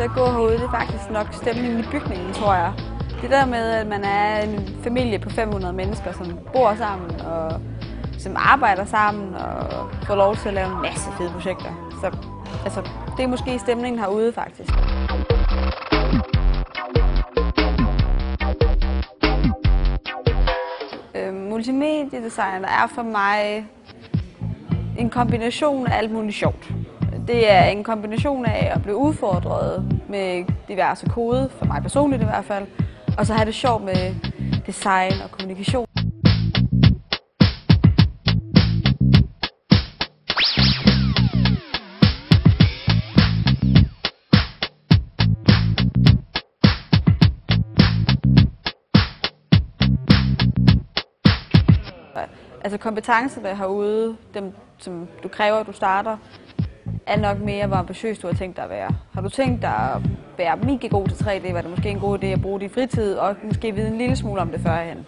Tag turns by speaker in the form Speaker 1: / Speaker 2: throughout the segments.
Speaker 1: til at gå herude, det er faktisk nok stemningen i bygningen, tror jeg. Det der med, at man er en familie på 500 mennesker, som bor sammen og som arbejder sammen og får lov til at lave en masse fede projekter. Så altså, det er måske stemningen herude, faktisk. Multimediedesign er for mig en kombination af alt muligt sjovt. Det er en kombination af at blive udfordret med diverse kode, for mig personligt i hvert fald, og så have det sjovt med design og kommunikation. Altså kompetencerne herude, dem som du kræver, at du starter, er nok mere, hvor ambitiøst du har tænkt dig at være. Har du tænkt dig at være mega god til 3D, var det måske en god idé at bruge din fritid, og måske vide en lille smule om det førhen.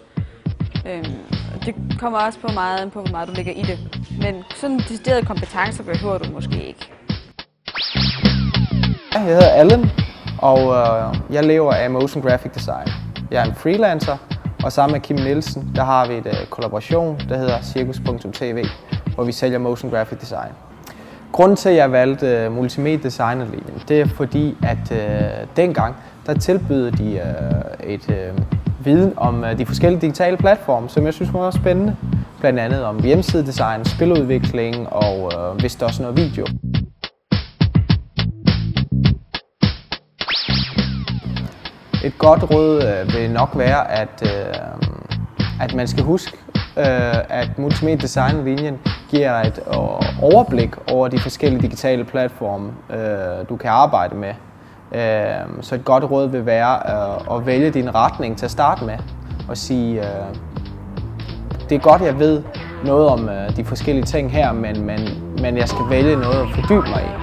Speaker 1: Det kommer også på meget hvor meget du ligger i det. Men sådan deciderede kompetencer behøver du måske ikke.
Speaker 2: Jeg hedder Allen, og jeg lever af motion graphic design. Jeg er en freelancer, og sammen med Kim Nielsen, der har vi et kollaboration, der hedder Cirkus.tv, hvor vi sælger motion graphic design. Grunden til, at jeg valgte multimediedesignerlinjen, det er fordi, at dengang, der tilbød de et viden om de forskellige digitale platforme, som jeg synes var spændende. Blandt andet om hjemmesidedesign, spiludvikling og vist også noget video. Et godt råd vil nok være, at man skal huske, at multimediedesignerlinjen giver et overblik over de forskellige digitale platforme, du kan arbejde med. Så et godt råd vil være at vælge din retning til at starte med og sige, det er godt, jeg ved noget om de forskellige ting her, men jeg skal vælge noget at fordybe mig i.